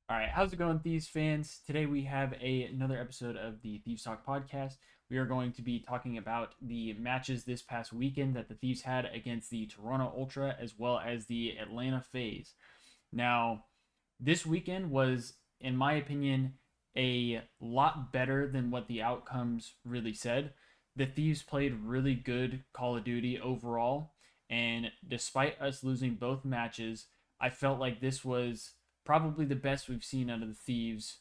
All right, how's it going, Thieves fans? Today we have another episode of the Thieves Talk podcast. We are going to be talking about the matches this past weekend that the Thieves had against the Toronto Ultra as well as the Atlanta Faze. Now, this weekend was, in my opinion, a lot better than what the outcomes really said. The Thieves played really good Call of Duty overall, and despite us losing both matches, I felt like this was probably the best we've seen out of the Thieves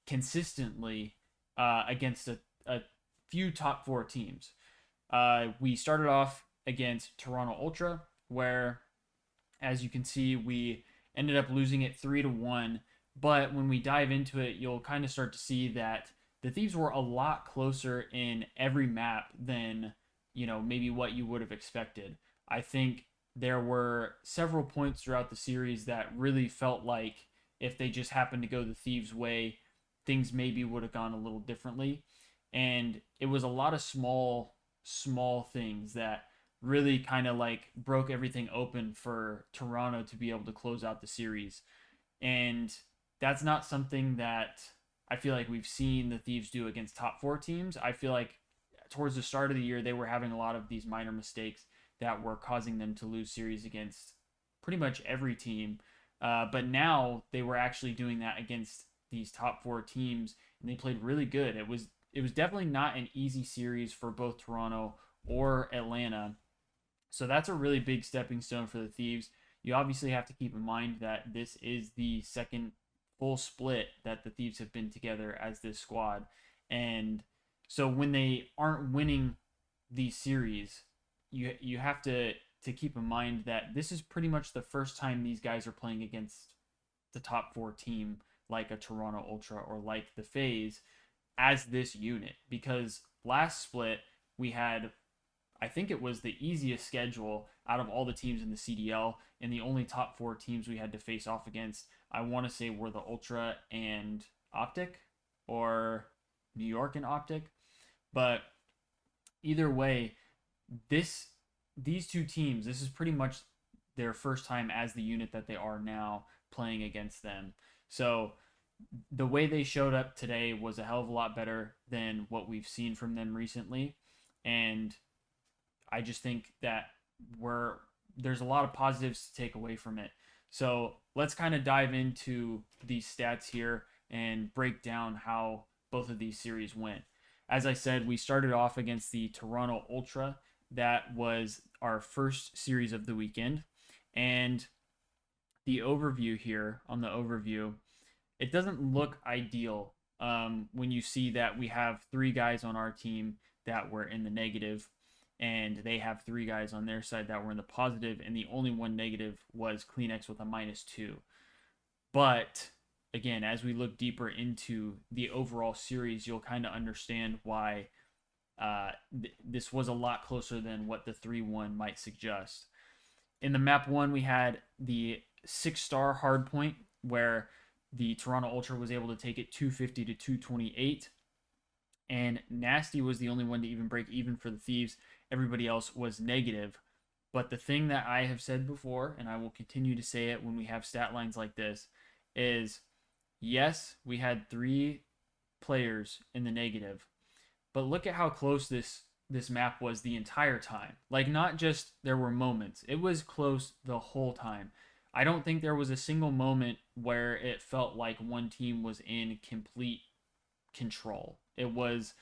consistently against a few top four teams. We started off against Toronto Ultra, where, as you can see, we ended up losing it 3-1. But when we dive into it, you'll kind of start to see that the Thieves were a lot closer in every map than maybe what you would have expected. I think there were several points throughout the series that really felt like if they just happened to go the Thieves' way, things maybe would have gone a little differently. And it was a lot of small things that really kind of like broke everything open for Toronto to be able to close out the series. And that's not something that I feel like we've seen the Thieves do against top four teams. I feel like towards the start of the year, they were having a lot of these minor mistakes that were causing them to lose series against pretty much every team. But now they were actually doing that against these top four teams, and they played really good. It was definitely not an easy series for both Toronto or Atlanta. So that's a really big stepping stone for the Thieves. You obviously have to keep in mind that this is the second full split that the Thieves have been together as this squad. And so when they aren't winning these series, you have to keep in mind that this is pretty much the first time these guys are playing against the top four team like a Toronto Ultra or like the Faze as this unit, because last split we had, I think it was the easiest schedule out of all the teams in the CDL, and the only top four teams we had to face off against, I want to say, were the Ultra and Optic, or New York and Optic. But either way, this these two teams, this is pretty much their first time as the unit that they are now playing against them. So the way they showed up today was a hell of a lot better than what we've seen from them recently. And I just think that we're there's a lot of positives to take away from it. So let's kind of dive into these stats here and break down how both of these series went. As I said, we started off against the Toronto Ultra. That was our first series of the weekend. And the overview here, on the overview, it doesn't look ideal when you see that we have three guys on our team that were in the negative, and they have three guys on their side that were in the positive, and the only one negative was Kleenex with a -2. But again, as we look deeper into the overall series, you'll kind of understand why this was a lot closer than what the 3-1 might suggest. In the map one, we had the 6-star hardpoint where the Toronto Ultra was able to take it 250 to 228. And Nasty was the only one to even break even for the Thieves. Everybody else was negative. But the thing that I have said before, and I will continue to say it when we have stat lines like this, is yes, we had three players in the negative, but look at how close this map was the entire time. Like, not just there were moments, it was close the whole time. I don't think there was a single moment where it felt like one team was in complete control. It was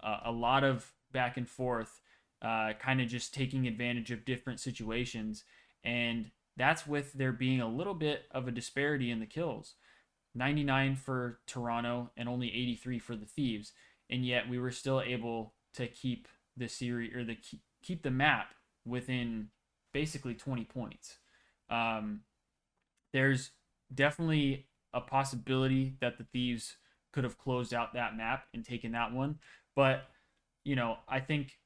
a lot of back and forth, kind of just taking advantage of different situations. And that's with there being a little bit of a disparity in the kills. 99 for Toronto and only 83 for the Thieves. And yet we were still able to keep the series, or keep the map within basically 20 points. Um, there's definitely a possibility that the Thieves could have closed out that map and taken that one. But, I think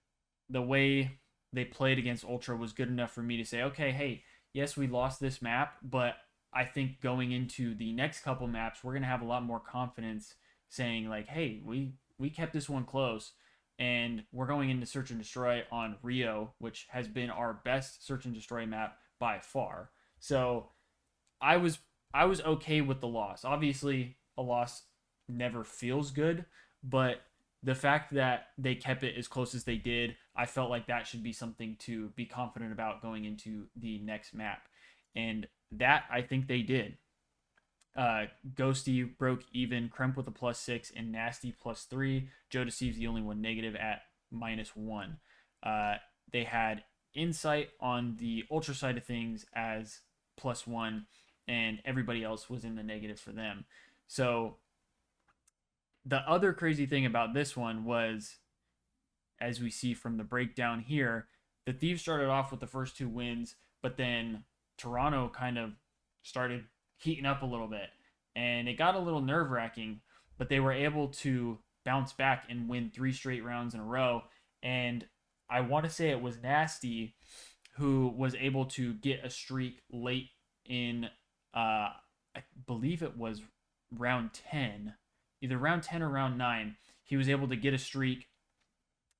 the way they played against Ultra was good enough for me to say, okay, hey, yes, we lost this map, but I think going into the next couple maps, we're going to have a lot more confidence saying, like, hey, we kept this one close, and we're going into Search and Destroy on Rio, which has been our best Search and Destroy map by far. So I was I was okay with the loss. Obviously, a loss never feels good, but the fact that they kept it as close as they did, I felt like that should be something to be confident about going into the next map. And that I think they did. Ghosty broke even, Kremp with a +6, and Nasty +3. Joe Deceives the only one negative at -1. Uh, they had Insight on the Ultra side of things as +1, and everybody else was in the negative for them. So the other crazy thing about this one was, as we see from the breakdown here, the Thieves started off with the first two wins, but then Toronto kind of started heating up a little bit, and it got a little nerve wracking, but they were able to bounce back and win 3 straight rounds in a row. And I want to say it was Nasty who was able to get a streak late in, I believe it was round 10, either round 10 or round 9. He was able to get a streak,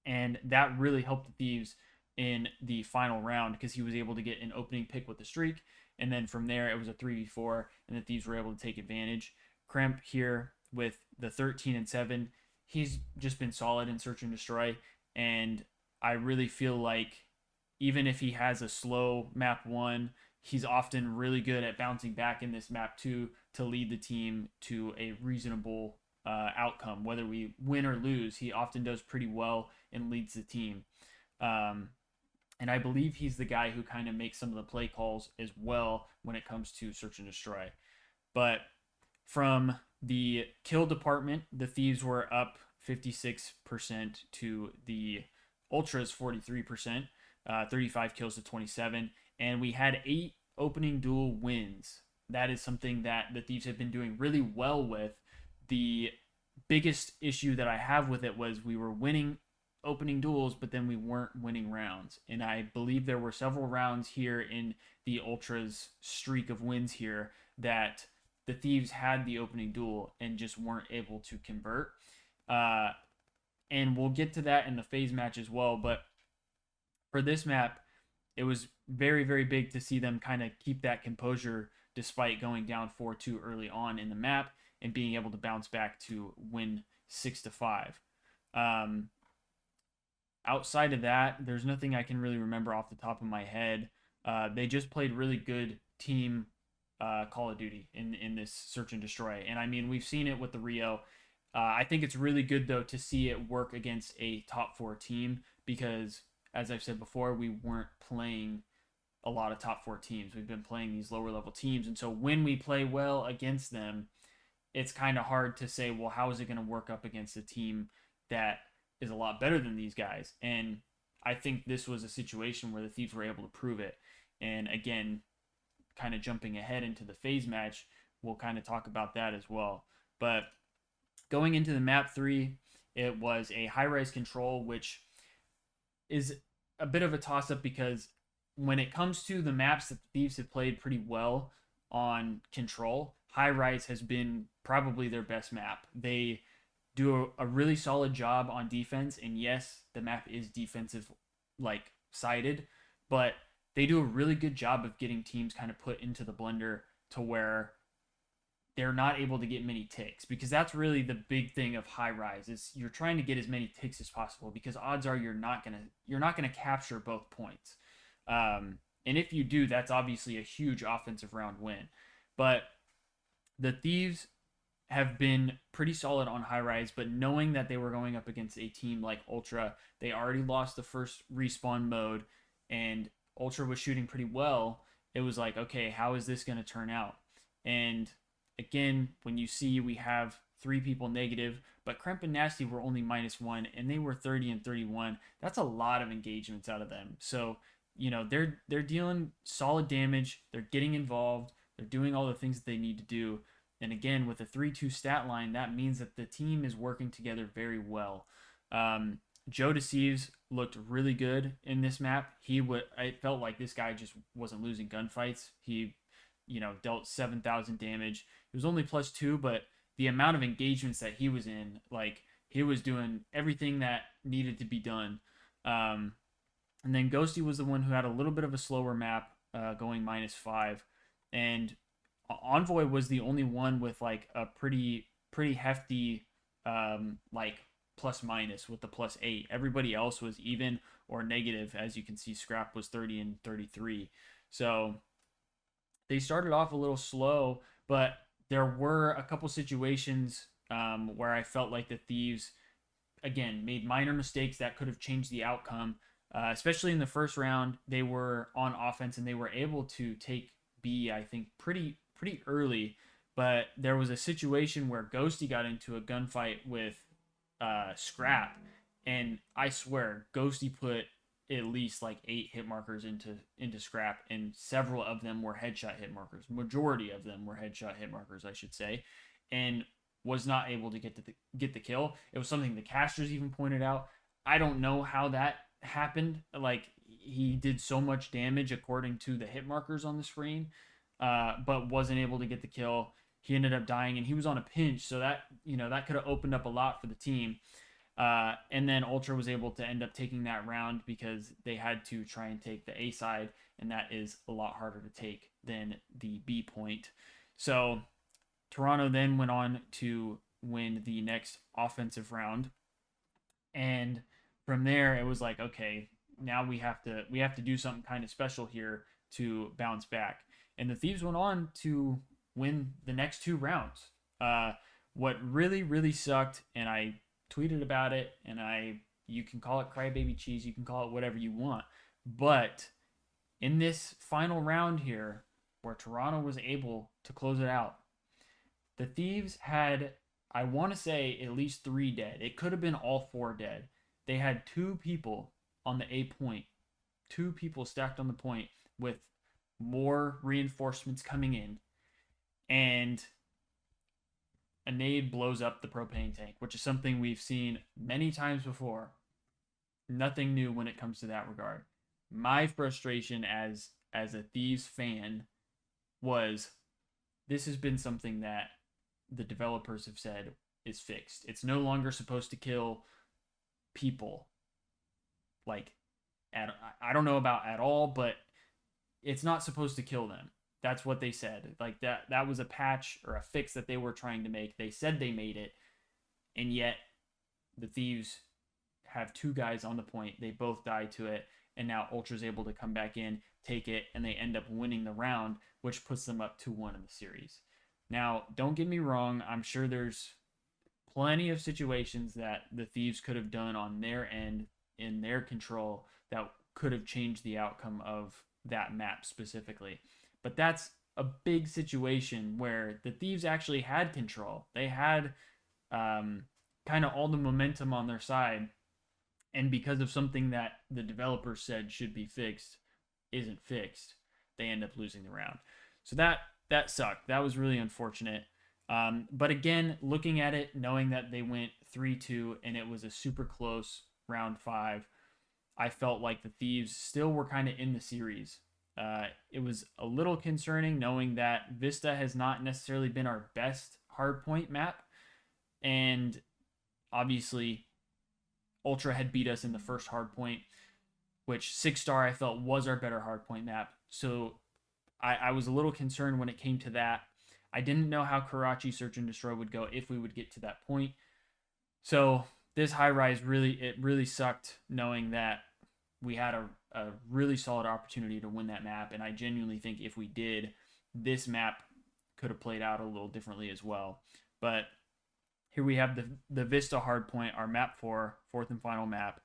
and that really helped the Thieves in the final round because he was able to get an opening pick with the streak, and then from there it was a 3v4, and the Thieves were able to take advantage. Kremp here with the 13-7, he's just been solid in Search and Destroy, and I really feel like even if he has a slow map 1, he's often really good at bouncing back in this map 2 to lead the team to a reasonable outcome. Whether we win or lose, he often does pretty well and leads the team. Um, and I believe he's the guy who kind of makes some of the play calls as well when it comes to Search and Destroy. But from the kill department, the Thieves were up 56% to the Ultras 43%, 35 kills to 27, and we had 8 opening duel wins. That is something that the Thieves have been doing really well with. The biggest issue that I have with it was we were winning opening duels, but then we weren't winning rounds. And I believe there were several rounds here in the Ultras streak of wins here that the Thieves had the opening duel and just weren't able to convert. And we'll get to that in the Faze match as well. But for this map, it was very, very big to see them kind of keep that composure despite going down 4-2 early on in the map and being able to bounce back to win 6-5. Outside of that, there's nothing I can really remember off the top of my head. They just played really good team Call of Duty in this Search and Destroy. And I mean, we've seen it with the Rio. I think it's really good, though, to see it work against a top 4 team because, as I've said before, we weren't playing a lot of top 4 teams. We've been playing these lower level teams. And so when we play well against them, it's kind of hard to say, well, how is it going to work up against a team that is a lot better than these guys? And I think this was a situation where the Thieves were able to prove it. And again, kind of jumping ahead into the Faze match, we'll kind of talk about that as well. But going into the map 3, it was a high-rise control, which is a bit of a toss-up because when it comes to the maps that the Thieves have played pretty well on control, high-rise has been probably their best map. They do a really solid job on defense, and yes, the map is defensive like sided, but they do a really good job of getting teams kind of put into the blender to where they're not able to get many ticks, because that's really the big thing of high rise is you're trying to get as many ticks as possible because odds are you're not gonna capture both points. And if you do, that's obviously a huge offensive round win. But the Thieves have been pretty solid on high rise, but knowing that they were going up against a team like Ultra, they already lost the first respawn mode, and Ultra was shooting pretty well. It was like, okay, how is this going to turn out? And again, when you see we have 3 people negative, but Kremp and Nasty were only -1, and they were 30 and 31. That's a lot of engagements out of them. So, they're dealing solid damage. They're getting involved. They're doing all the things that they need to do. And again, with a 3-2 stat line, that means that the team is working together very well. Joe Deceives looked really good in this map. I felt like this guy just wasn't losing gunfights. He, dealt 7,000 damage. It was only +2, but the amount of engagements that he was in, like, he was doing everything that needed to be done. And then Ghosty was the one who had a little bit of a slower map, going -5. And Envoy was the only one with like a pretty hefty like plus minus with the +8. Everybody else was even or negative. As you can see, Scrap was 30 and 33. So they started off a little slow, but there were a couple situations where I felt like the Thieves again made minor mistakes that could have changed the outcome. Especially in the first round, they were on offense and they were able to take B, I think, pretty early. But there was a situation where Ghosty got into a gunfight with Scrap, and I swear Ghosty put at least like 8 hit markers into Scrap, and several of them were headshot hit markers. Majority of them were headshot hit markers, I should say, and was not able to get the kill. It was something the casters even pointed out. I don't know how that happened. Like he did so much damage according to the hit markers on the screen, but wasn't able to get the kill. He ended up dying, and he was on a pinch, so that that could have opened up a lot for the team. And then Ultra was able to end up taking that round because they had to try and take the A side, and that is a lot harder to take than the B point. So Toronto then went on to win the next offensive round, and from there it was like, okay, now we have to do something kind of special here to bounce back. And the Thieves went on to win the next 2 rounds. What really sucked, and I tweeted about it, and you can call it crybaby cheese, you can call it whatever you want, but in this final round here, where Toronto was able to close it out, the Thieves had, I want to say, at least 3 dead. It could have been all 4 dead. They had 2 people on the A point, 2 people stacked on the point with more reinforcements coming in, and a nade blows up the propane tank, which is something we've seen many times before. Nothing new when it comes to that regard. My frustration as a Thieves fan was, this has been something that the developers have said is fixed. It's no longer supposed to kill people. Like, I don't know about at all, but it's not supposed to kill them. That's what they said. Like that was a patch or a fix that they were trying to make. They said they made it, and yet the Thieves have 2 guys on the point. They both died to it, and now Ultra's able to come back in, take it, and they end up winning the round, which puts them up 2-1 in the series. Now, don't get me wrong. I'm sure there's plenty of situations that the Thieves could have done on their end in their control that could have changed the outcome of that map specifically. But that's a big situation where the Thieves actually had control. They had kind of all the momentum on their side, and because of something that the developers said should be fixed isn't fixed, they end up losing the round. So that sucked. That was really unfortunate. But again, looking at it, knowing that they went 3-2 and it was a super close round 5, I felt like the Thieves still were kind of in the series. It was a little concerning knowing that Vista has not necessarily been our best hardpoint map, and obviously Ultra had beat us in the first hardpoint, which 6-star I felt was our better hardpoint map. So I was a little concerned when it came to that. I didn't know how Karachi Search and Destroy would go, if we would get to that point. So this high rise really sucked, knowing that we had a really solid opportunity to win that map, and I genuinely think if we did, this map could have played out a little differently as well. But here we have the Vista hardpoint, our map 4, 4th and final map,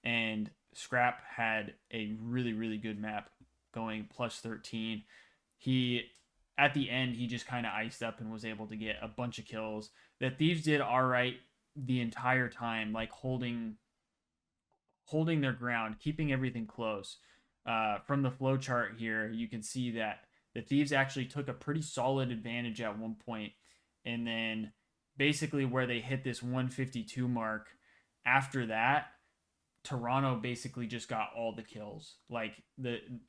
and Scrap had a really good map going +13. He, at the end, he just kind of iced up and was able to get a bunch of kills. The Thieves did all right the entire time, like holding their ground, keeping everything close. From the flowchart here, you can see that the Thieves actually took a pretty solid advantage at one point, and then basically where they hit this 152 mark, after that, Toronto basically just got all the kills. Like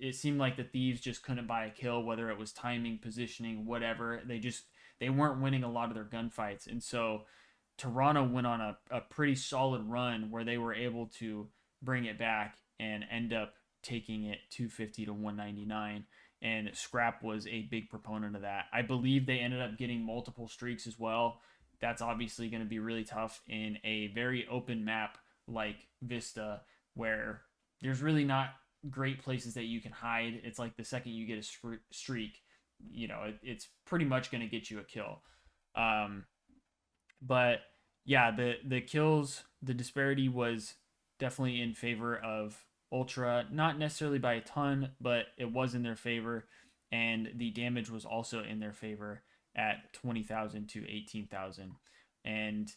it seemed like the Thieves just couldn't buy a kill, whether it was timing, positioning, whatever. They weren't winning a lot of their gunfights, and so Toronto went on a pretty solid run where they were able to bring it back and end up taking it 250 to 199. and Scrap was a big proponent of that. I believe they ended up getting multiple streaks as well. That's obviously going to be really tough in a very open map like Vista, where there's really not great places that you can hide. It's like the second you get a streak, it's pretty much going to get you a kill. Um, but yeah, the kills, the disparity was definitely in favor of Ultra, not necessarily by a ton, but it was in their favor, and the damage was also in their favor at 20,000 to 18,000. And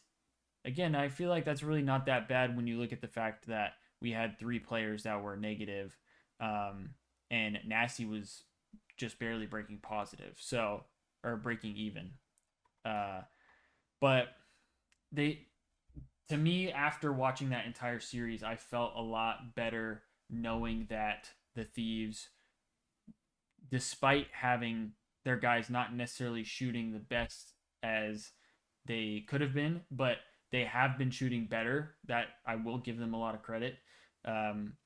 again, I feel like that's really not that bad when you look at the fact that we had three players that were negative, and Nasty was just barely breaking positive, so or breaking even. Uh, but they to me, after watching that entire series, I felt a lot better knowing that the Thieves, despite having their guys not necessarily shooting the best as they could have been, but they have been shooting better. That I will give them a lot of credit. Um,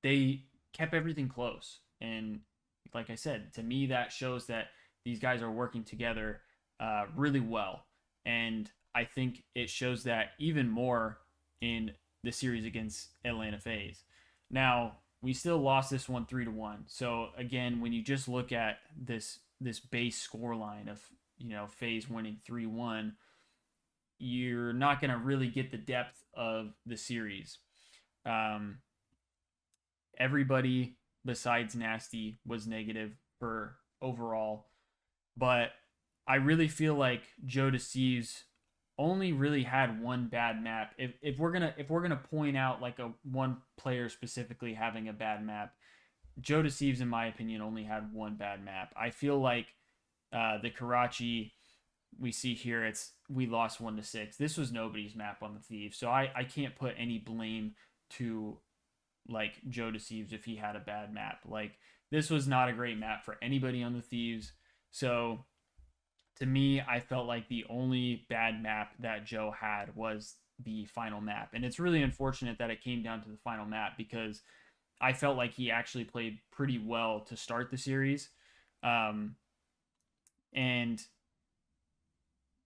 they kept everything close, and like I said, to me that shows that these guys are working together really well, and I think it shows that even more in the series against Atlanta Faze. Now we still lost this one 3-1. So again, when you just look at this base score line of Faze winning 3-1, you're not going to really get the depth of the series. Um, Everybody besides Nasty was negative for overall, but I really feel like Joe Deceives only really had one bad map. If we're gonna point out like a one player specifically having a bad map, Joe Deceives, in my opinion, only had one bad map. I feel like the Karachi we see here, we lost 1-6. This was nobody's map on the Thieves, so I can't put any blame to like Joe Deceives if he had a bad map. Like this was not a great map for anybody on the Thieves. So to me, I felt like the only bad map that Joe had was the final map. And it's really unfortunate that it came down to the final map because I felt like he actually played pretty well to start the series. Um, and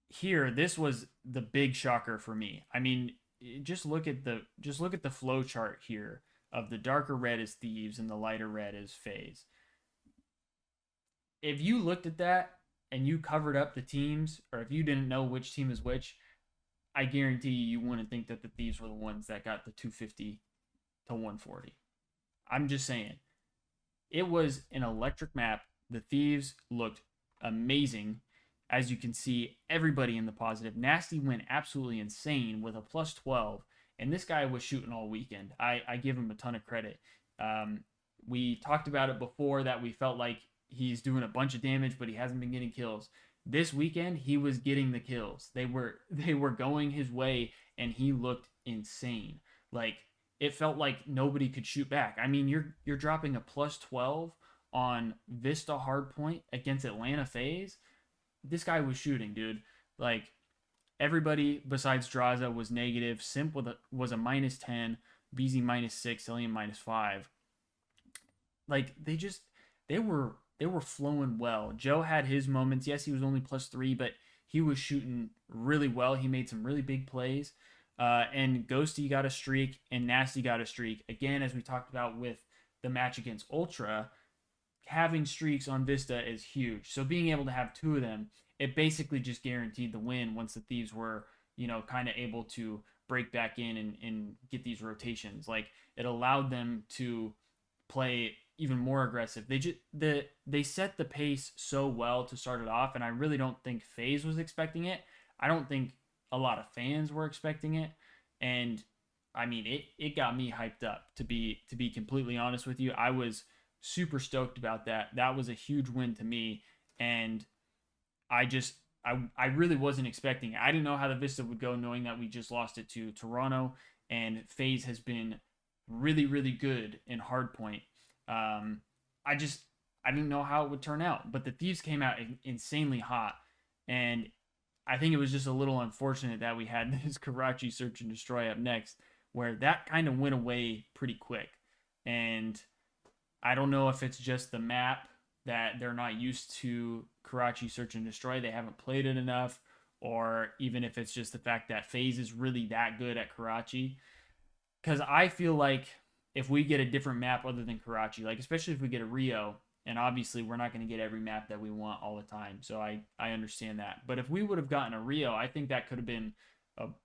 here, this was the big shocker for me. I mean, just look at the flow chart here of the darker red is Thieves and the lighter red is Faze. If you looked at that and you covered up the teams, or if you didn't know which team is which, I guarantee you wouldn't think that the Thieves were the ones that got the 250 to 140. I'm just saying. It was an electric map. The Thieves looked amazing. As you can see, everybody in the positive. Nasty went absolutely insane with a plus 12, and this guy was shooting all weekend. I give him a ton of credit. We talked about it before that we felt like he's doing a bunch of damage, but he hasn't been getting kills. This weekend, he was getting the kills. They were going his way, and he looked insane. Like it felt like nobody could shoot back. I mean, you're dropping a plus 12 on Vista Hardpoint against Atlanta Faze. This guy was shooting, dude. Like everybody besides Draza was negative. Simp was a minus 10, BZ minus 6, Alien minus 5. Like they were flowing well. Joe had his moments. Yes, he was only plus 3, but he was shooting really well. He made some really big plays. And Ghosty got a streak, and Nasty got a streak. Again, as we talked about with the match against Ultra, having streaks on Vista is huge. So being able to have two of them, it basically just guaranteed the win once the Thieves were, kind of able to break back in and get these rotations. Like it allowed them to play even more aggressive. They set the pace so well to start it off, and I really don't think FaZe was expecting it. I don't think a lot of fans were expecting it, and I mean it got me hyped up to be completely honest with you. I was super stoked about that. That was a huge win to me, and I really wasn't expecting it. I didn't know how the Vista would go, knowing that we just lost it to Toronto, and FaZe has been really really good in hardpoint. Um, I just I didn't know how it would turn out, but the Thieves came out insanely hot, and I think it was just a little unfortunate that we had this Karachi Search and Destroy up next, where that kind of went away pretty quick, and I don't know if it's just the map that they're not used to Karachi Search and Destroy. They haven't played it enough, or even if it's just the fact that Faze is really that good at Karachi. Because I feel like if we get a different map other than Karachi, like especially if we get a Rio, and obviously we're not going to get every map that we want all the time, so I understand that. But if we would have gotten a Rio, I think that could have been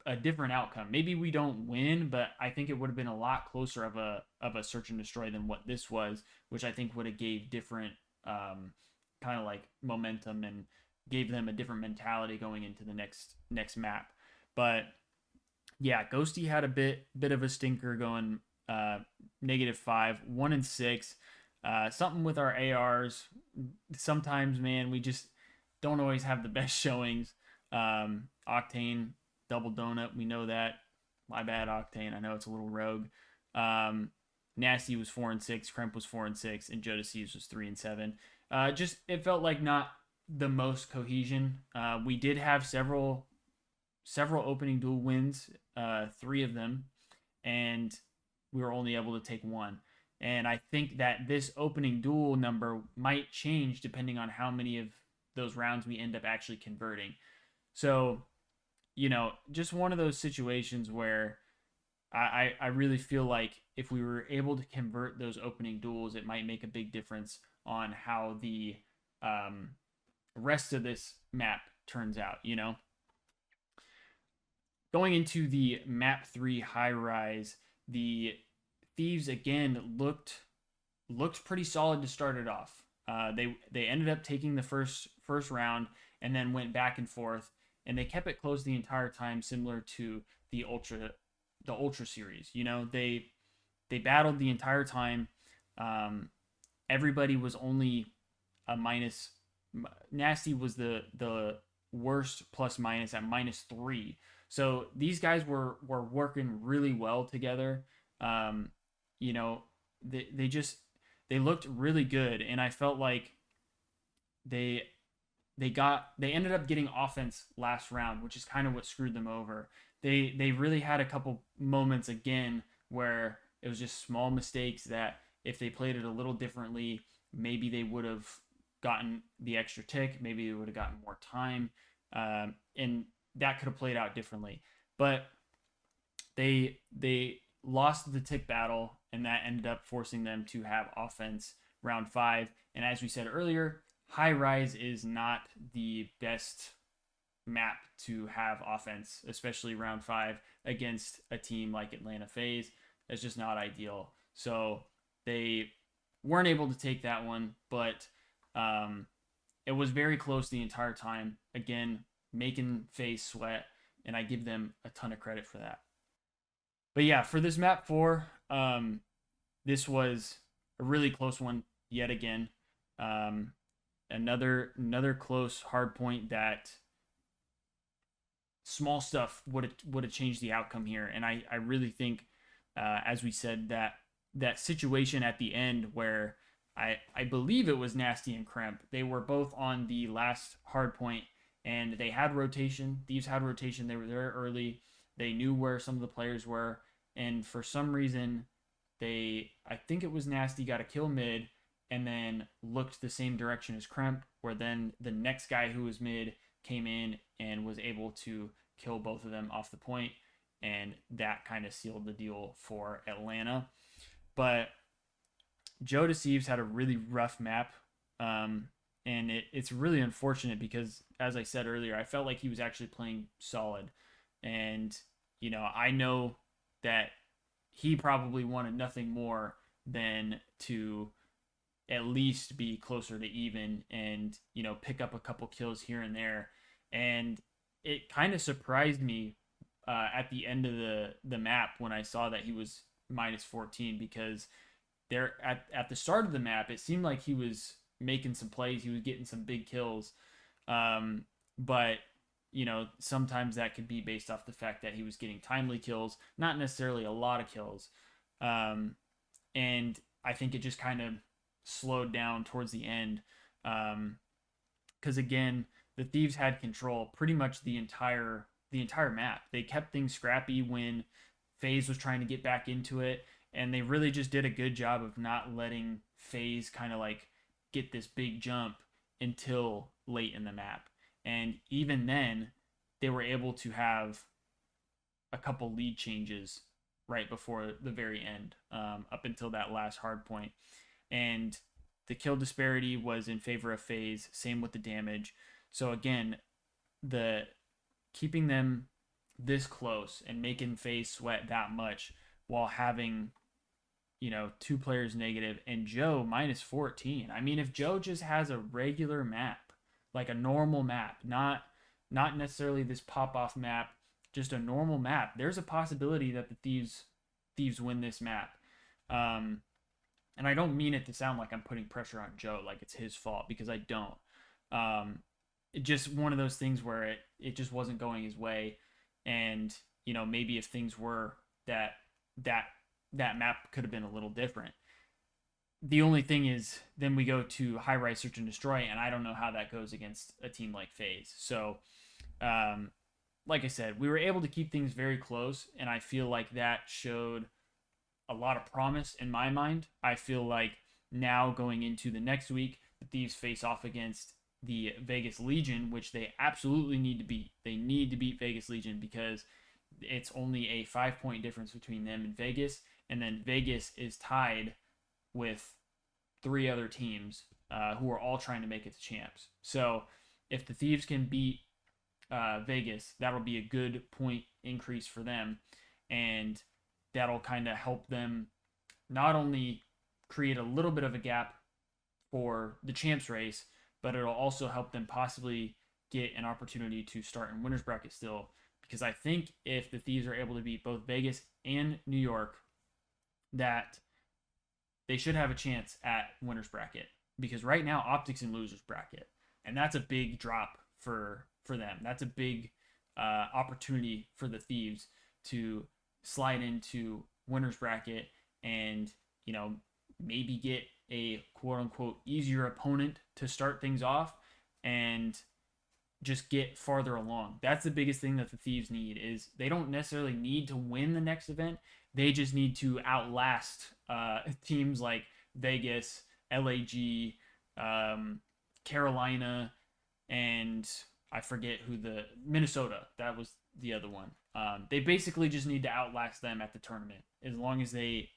a different outcome. Maybe we don't win, but I think it would have been a lot closer of a search and destroy than what this was, which I think would have gave different kind of like momentum and gave them a different mentality going into the next map. But yeah, Ghosty had a bit of a stinker going -5, 1-6. Something with our ARs. Sometimes, man, we just don't always have the best showings. Octane, double donut, we know that. My bad, Octane. I know it's a little rogue. Nasty was 4-6, Kremp was 4-6, and Jodeci's was 3-7. Just it felt like not the most cohesion. We did have several opening duel wins, 3 of them, and we were only able to take 1. And I think that this opening duel number might change depending on how many of those rounds we end up actually converting. So, just one of those situations where I really feel like if we were able to convert those opening duels, it might make a big difference on how the rest of this map turns out. Going into the map 3 high rise, the Thieves again looked pretty solid to start it off. They ended up taking the first round and then went back and forth, and they kept it close the entire time, similar to the Ultra series. They battled the entire time. Everybody was only a minus. Nasty was the worst plus minus at -3. So these guys were working really well together. You know, they looked really good, and I felt like they they ended up getting offense last round, which is kind of what screwed them over. They really had a couple moments again where it was just small mistakes that if they played it a little differently, maybe they would have gotten the extra tick, maybe they would have gotten more time, and that could have played out differently. But they lost the tick battle, and that ended up forcing them to have offense round 5. And as we said earlier, high rise is not the best map to have offense, especially round 5 against a team like Atlanta Faze. That's just not ideal. So they weren't able to take that one, but it was very close the entire time. Again, making Faze sweat, and I give them a ton of credit for that. But yeah, for this map 4, this was a really close one yet again. Another close hard point that small stuff would have changed the outcome here, and I really think, as we said, that situation at the end where I believe it was Nasty and Kremp, they were both on the last hard point, and they had rotation. Thieves had rotation. They were there early. They knew where some of the players were, and for some reason, I think it was Nasty, got a kill mid, and then looked the same direction as Kremp, where then the next guy who was mid came in and was able to kill both of them off the point, and that kind of sealed the deal for Atlanta. But Joe Deceives had a really rough map, and it's really unfortunate because, as I said earlier, I felt like he was actually playing solid, and I know that he probably wanted nothing more than to at least be closer to even and pick up a couple kills here and there. And it kind of surprised me at the end of the map when I saw that he was -14, because there at the start of the map it seemed like he was making some plays, he was getting some big kills, but sometimes that could be based off the fact that he was getting timely kills, not necessarily a lot of kills, and I think it just kind of slowed down towards the end, because again, the Thieves had control pretty much the entire map. They kept things scrappy when Faze was trying to get back into it, and they really just did a good job of not letting Faze kind of like get this big jump until late in the map. And even then, they were able to have a couple lead changes right before the very end, up until that last hard point. And the kill disparity was in favor of Faze. Same with the damage. So again, the keeping them this close and making Faze sweat that much while having, two players negative and Joe minus 14. I mean, if Joe just has a regular map, like a normal map, not necessarily this pop off map, just a normal map, there's a possibility that the Thieves win this map. Um, and I don't mean it to sound like I'm putting pressure on Joe, like it's his fault, because I don't. It just one of those things where it just wasn't going his way, and maybe if things were that that map could have been a little different. The only thing is, then we go to high rise search and destroy, and I don't know how that goes against a team like Faze. So, um, like I said, we were able to keep things very close, and I feel like that showed a lot of promise in my mind. I feel like now going into the next week, the Thieves face off against the Vegas Legion, which they absolutely need to beat. They need to beat Vegas Legion because it's only a 5-point difference between them and Vegas, and then Vegas is tied with 3 other teams who are all trying to make it to champs. So if the Thieves can beat Vegas, that'll be a good point increase for them, and that'll kind of help them not only create a little bit of a gap for the champs race, but it'll also help them possibly get an opportunity to start in winners bracket still. Because I think if the Thieves are able to beat both Vegas and New York, that they should have a chance at winners bracket. Because right now, Optics in losers bracket, and that's a big drop for them. That's a big opportunity for the Thieves to slide into winners bracket and maybe get a quote unquote easier opponent to start things off and just get farther along. That's the biggest thing that the Thieves need. Is they don't necessarily need to win the next event. They just need to outlast teams like Vegas, LAG, Carolina, and I forget who the Minnesota. That was the other one. They basically just need to outlast them at the tournament as long as they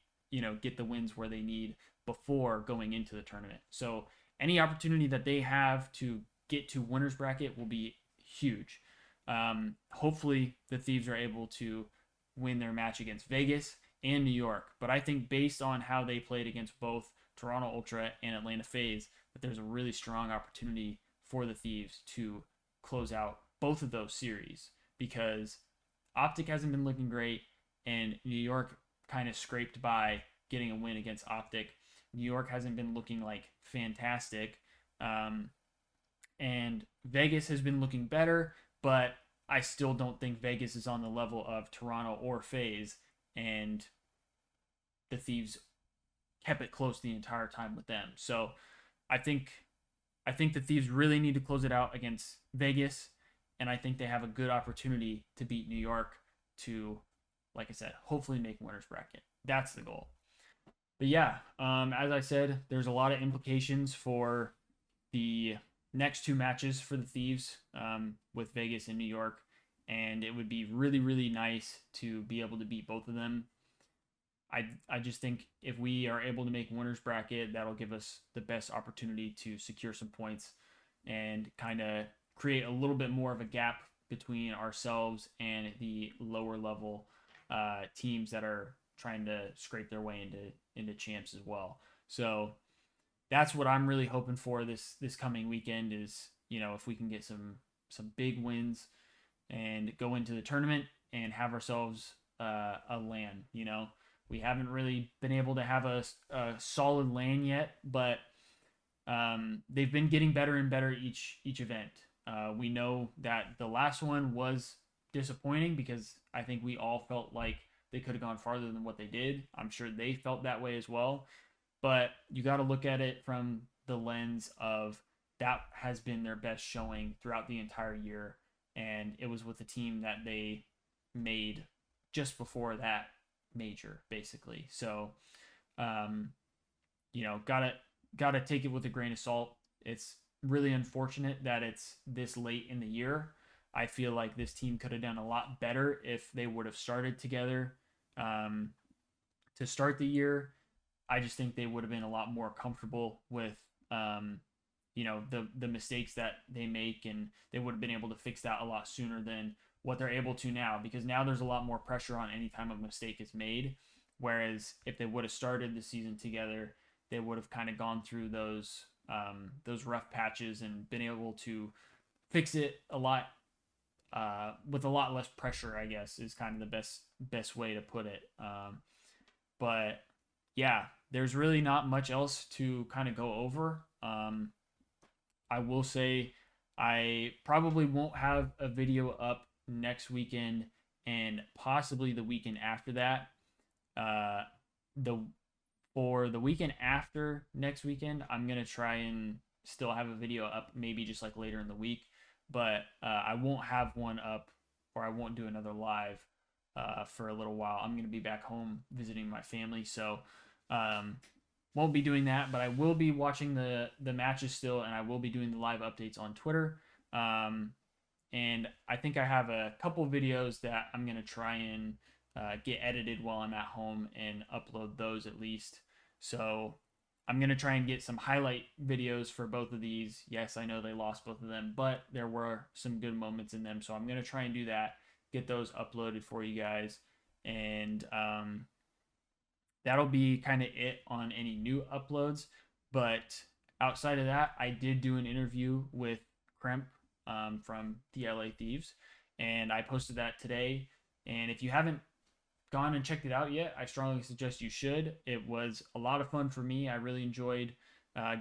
get the wins where they need before going into the tournament. So any opportunity that they have to get to winners bracket will be huge. Hopefully the Thieves are able to win their match against Vegas and New York, but I think based on how they played against both Toronto Ultra and Atlanta Faze, that there's a really strong opportunity for the Thieves to close out both of those series, because Optic hasn't been looking great, and New York kind of scraped by getting a win against Optic. New York hasn't been looking like fantastic, and Vegas has been looking better, but I still don't think Vegas is on the level of Toronto or Faze, and the Thieves kept it close the entire time with them. So I think the Thieves really need to close it out against Vegas, and I think they have a good opportunity to beat New York to, like I said, hopefully make winners bracket. That's the goal. But yeah, as I said, there's a lot of implications for the next 2 matches for the Thieves, with Vegas and New York, and it would be really, really nice to be able to beat both of them. I just think if we are able to make winners bracket, that'll give us the best opportunity to secure some points and kind of create a little bit more of a gap between ourselves and the lower level teams that are trying to scrape their way into champs as well. So that's what I'm really hoping for this coming weekend is, if we can get some big wins and go into the tournament and have ourselves a LAN. We haven't really been able to have a solid LAN yet, but they've been getting better and better each event. We know that the last one was disappointing because I think we all felt like they could have gone farther than what they did. I'm sure they felt that way as well. But you got to look at it from the lens of that has been their best showing throughout the entire year. And it was with the team that they made just before that major basically. So um, gotta take it with a grain of salt. It's really unfortunate that it's this late in the year. I feel like this team could have done a lot better if they would have started together um, to start the year. I just think they would have been a lot more comfortable with um, the mistakes that they make, and they would have been able to fix that a lot sooner than what they're able to now, because now there's a lot more pressure on any time a mistake is made. Whereas if they would have started the season together, they would have kind of gone through those rough patches and been able to fix it a lot with a lot less pressure. I guess is kind of the best way to put it. But yeah, there's really not much else to kind of go over. I will say I probably won't have a video up next weekend and possibly the weekend after that. Uh, the For the weekend after next weekend, I'm gonna try and still have a video up, maybe just like later in the week. But I won't have one up, or I won't do another live for a little while. I'm gonna be back home visiting my family, so um, won't be doing that. But I will be watching the matches still, and I will be doing the live updates on Twitter. Um, and I think I have a couple videos that I'm gonna try and get edited while I'm at home and upload those at least. So I'm gonna try and get some highlight videos for both of these. Yes, I know they lost both of them, but there were some good moments in them. So I'm gonna try and do that, get those uploaded for you guys, and that'll be kind of it on any new uploads. But outside of that, I did do an interview with Kremp from the LA Thieves, and I posted that today. And if you haven't gone and checked it out yet, I strongly suggest you should. It was a lot of fun for me. I really enjoyed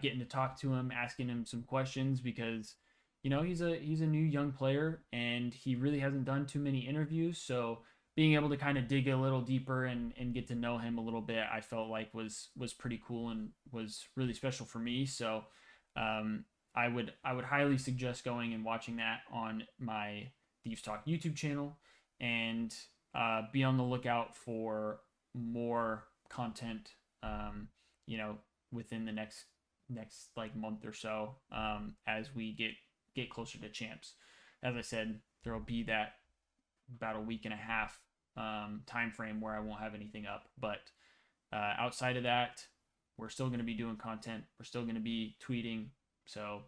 getting to talk to him, asking him some questions, because he's a new young player and he really hasn't done too many interviews. So being able to kind of dig a little deeper and get to know him a little bit, I felt like was pretty cool and was really special for me. So um, I would highly suggest going and watching that on my Thieves Talk YouTube channel, and be on the lookout for more content. Um, you know, within the next like month or so, as we get closer to champs. As I said, there will be that about a week and a half time frame where I won't have anything up. But outside of that, we're still going to be doing content. We're still going to be tweeting. So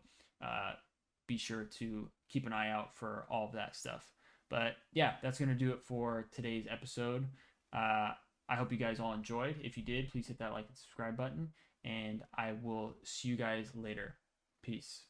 be sure to keep an eye out for all of that stuff. But yeah, that's going to do it for today's episode. I hope you guys all enjoyed. If you did, please hit that like and subscribe button. And I will see you guys later. Peace.